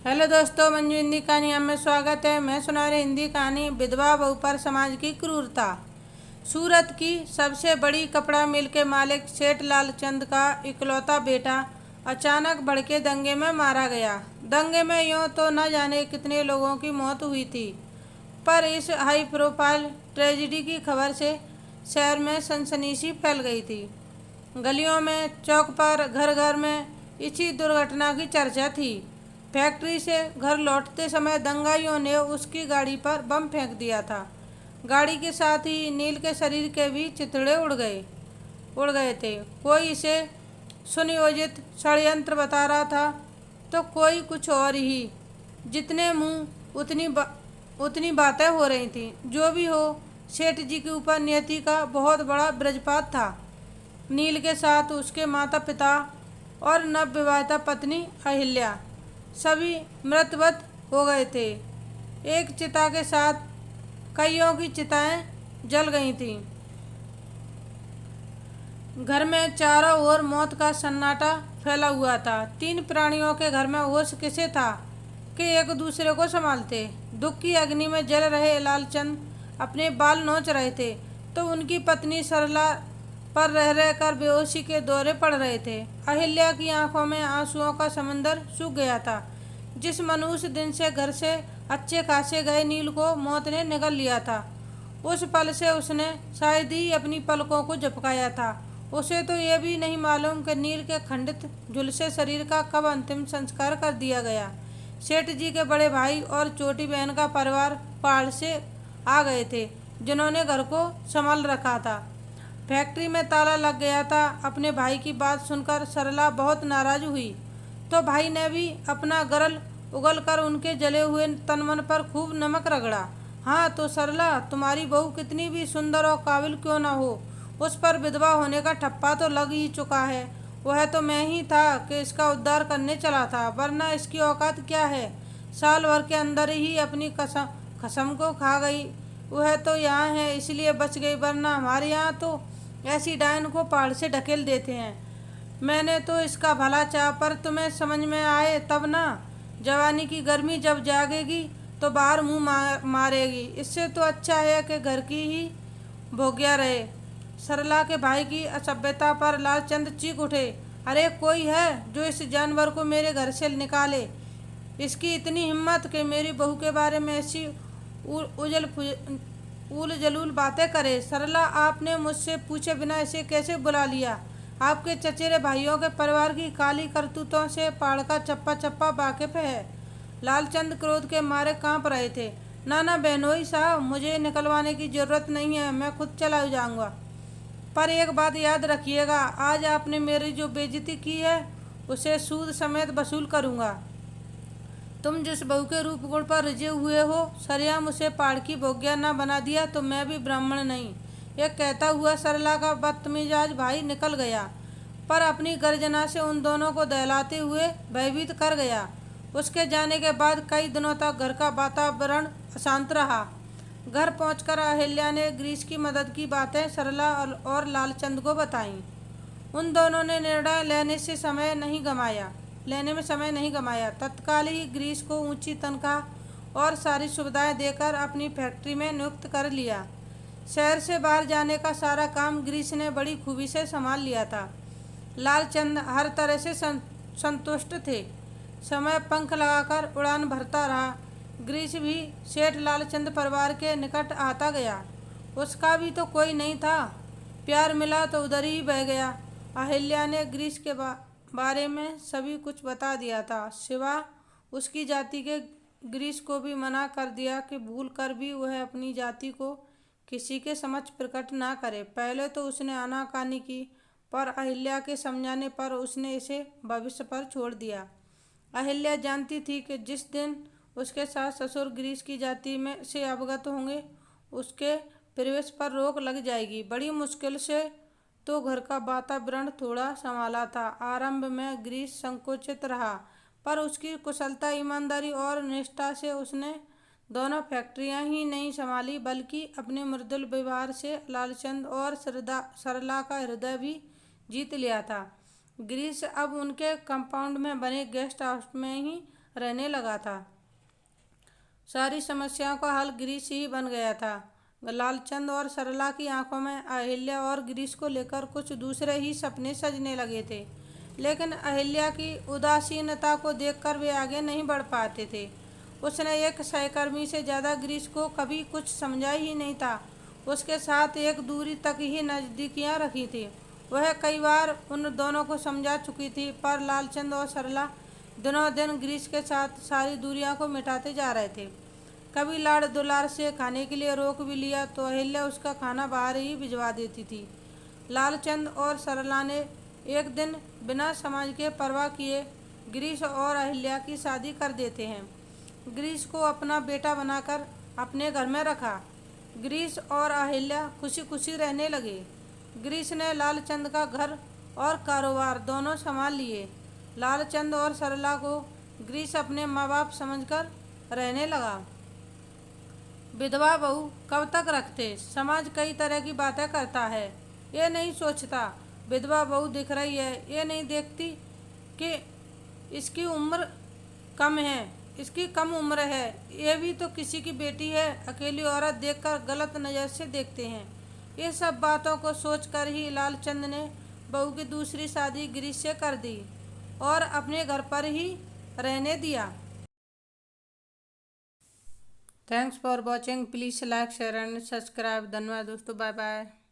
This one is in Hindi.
हेलो दोस्तों, मंजू हिंदी कहानियाँ में स्वागत है। मैं सुना रही हिंदी कहानी विधवा बहू पर समाज की क्रूरता। सूरत की सबसे बड़ी कपड़ा मिल के मालिक सेठ लालचंद का इकलौता बेटा अचानक भड़के दंगे में मारा गया। दंगे में यूँ तो न जाने कितने लोगों की मौत हुई थी, पर इस हाई प्रोफाइल ट्रेजिडी की खबर से शहर में सनसनीसी फैल गई थी। गलियों में, चौक पर, घर घर में इसी दुर्घटना की चर्चा थी। फैक्ट्री से घर लौटते समय दंगाइयों ने उसकी गाड़ी पर बम फेंक दिया था। गाड़ी के साथ ही नील के शरीर के भी चिथड़े उड़ गए थे। कोई इसे सुनियोजित षड्यंत्र बता रहा था तो कोई कुछ और ही। जितने मुंह उतनी बातें हो रही थीं। जो भी हो, सेठ जी के ऊपर नियति का बहुत बड़ा वज्रपात था। नील के साथ उसके माता पिता और नवविवाहिता पत्नी अहिल्या सभी मृतवत हो गए थे। एक चिता के साथ कईयों की चिताएं जल गई थीं। घर में चारों ओर मौत का सन्नाटा फैला हुआ था। तीन प्राणियों के घर में होश किसे था कि एक दूसरे को संभालते। दुख की अग्नि में जल रहे लालचंद अपने बाल नोच रहे थे तो उनकी पत्नी सरला पर रह रहकर बेहोशी के दौरे पड़ रहे थे। अहिल्या की आंखों में आंसुओं का समंदर सूख गया था। जिस मनुष्य दिन से घर से अच्छे खासे गए नील को मौत ने निगल लिया था, उस पल से उसने शायद ही अपनी पलकों को झपकाया था। उसे तो यह भी नहीं मालूम कि नील के खंडित झुलसे शरीर का कब अंतिम संस्कार कर दिया गया। सेठ जी के बड़े भाई और छोटी बहन का परिवार पहाड़ से आ गए थे, जिन्होंने घर को संभाल रखा था। फैक्ट्री में ताला लग गया था। अपने भाई की बात सुनकर सरला बहुत नाराज हुई तो भाई ने भी अपना गरल उगलकर उनके जले हुए तनमन पर खूब नमक रगड़ा। हाँ तो सरला, तुम्हारी बहू कितनी भी सुंदर और काबिल क्यों न हो, उस पर विधवा होने का ठप्पा तो लग ही चुका है। वह तो मैं ही था कि इसका उद्धार करने चला था, वरना इसकी औकात क्या है। साल भर के अंदर ही अपनी कसम को खा गई। वह तो यहाँ है इसलिए बच गई, वरना हमारे यहाँ तो ऐसी डायन को पहाड़ से ढकेल देते हैं। मैंने तो इसका भला चाहा, पर तुम्हें समझ में आए तब ना। जवानी की गर्मी जब जागेगी तो बाहर मुंह मारेगी। इससे तो अच्छा है कि घर की ही भोग्या रहे। सरला के भाई की असभ्यता पर लालचंद चीख उठे। अरे कोई है जो इस जानवर को मेरे घर से निकाले। इसकी इतनी हिम्मत कि मेरी बहू के बारे में ऐसी उल जलूल बातें करे। सरला, आपने मुझसे पूछे बिना इसे कैसे बुला लिया? आपके चचेरे भाइयों के परिवार की काली करतूतों से पहाड़ का चप्पा चप्पा वाकिफ है। लालचंद क्रोध के मारे कांप रहे थे। ना बहनोई साहब, मुझे निकलवाने की जरूरत नहीं है, मैं खुद चला जाऊंगा। पर एक बात याद रखिएगा, आज आपने मेरी जो बेइज्जती की है उसे सूद समेत वसूल करूंगा। तुम जिस बहू के रूप गुण पर रिझे हुए हो, सरेआम उसे पहाड़ की भोग्या न बना दिया तो मैं भी ब्राह्मण नहीं। यह कहता हुआ सरला का बदमिजाज भाई निकल गया, पर अपनी गर्जना से उन दोनों को दहलाते हुए भयभीत कर गया। उसके जाने के बाद कई दिनों तक घर का वातावरण अशांत रहा। घर पहुंचकर अहिल्या ने ग्रीस की मदद की बातें सरला और लालचंद को बताईं। उन दोनों ने निर्णय लेने में समय नहीं गमाया। तत्काल ही ग्रीस को ऊंची तनख्वाह और सारी सुविधाएं देकर अपनी फैक्ट्री में नियुक्त कर लिया। शहर से बाहर जाने का सारा काम ग्रीस ने बड़ी खूबी से संभाल लिया था। लालचंद हर तरह से संतुष्ट थे। समय पंख लगाकर उड़ान भरता रहा। ग्रीस भी सेठ लालचंद परिवार के निकट आता गया। उसका भी तो कोई नहीं था। प्यार मिला तो उधर ही बह गया। अहिल्या ने ग्रीस के बारे में सभी कुछ बता दिया था, सिवा उसकी जाति के। ग्रीस को भी मना कर दिया कि भूल कर भी वह अपनी जाति को किसी के समक्ष प्रकट ना करे। पहले तो उसने आनाकानी की, पर अहिल्या के समझाने पर उसने इसे भविष्य पर छोड़ दिया। अहिल्या जानती थी कि जिस दिन उसके सास ससुर ग्रीस की जाति में से अवगत होंगे, उसके प्रवेश पर रोक लग जाएगी। बड़ी मुश्किल से तो घर का वातावरण थोड़ा संभाला था। आरंभ में ग्रीस संकोचित रहा, पर उसकी कुशलता, ईमानदारी और निष्ठा से उसने दोनों फैक्ट्रियां ही नहीं संभाली, बल्कि अपने मृदुल व्यवहार से लालचंद और सरला का हृदय भी जीत लिया था। ग्रीस अब उनके कंपाउंड में बने गेस्ट हाउस में ही रहने लगा था। सारी समस्याओं का हल गिरीश ही बन गया था। लालचंद और सरला की आंखों में अहिल्या और गिरीश को लेकर कुछ दूसरे ही सपने सजने लगे थे, लेकिन अहिल्या की उदासीनता को देखकर वे आगे नहीं बढ़ पाते थे। उसने एक सहकर्मी से ज़्यादा गिरीश को कभी कुछ समझा ही नहीं था। उसके साथ एक दूरी तक ही नज़दीकियाँ रखी थी। वह कई बार उन दोनों को समझा चुकी थी, पर लालचंद और सरला दिनों दिन गिरीश के साथ सारी दूरियां को मिटाते जा रहे थे। कभी लाड़ दुलार से खाने के लिए रोक भी लिया तो अहिल्या उसका खाना बाहर ही भिजवा देती थी। लालचंद और सरला ने एक दिन बिना समाज के परवाह किए गिरीश और अहिल्या की शादी कर देते हैं। गिरीश को अपना बेटा बनाकर अपने घर में रखा। गिरीश और अहिल्या खुशी खुशी रहने लगे। गिरीश ने लालचंद का घर और कारोबार दोनों संभाल लिए। लालचंद और सरला को गिरीश अपने माँ बाप समझकर रहने लगा। विधवा बहू कब तक रखते? समाज कई तरह की बातें करता है, ये नहीं सोचता विधवा बहू दिख रही है, ये नहीं देखती कि इसकी उम्र कम है, इसकी कम उम्र है, ये भी तो किसी की बेटी है। अकेली औरत देखकर गलत नज़र से देखते हैं। ये सब बातों को सोचकर ही लालचंद ने बहू की दूसरी शादी गिरीश से कर दी और अपने घर पर ही रहने दिया। Thanks for watching. Please like share and subscribe. धन्यवाद दोस्तों। Bye bye.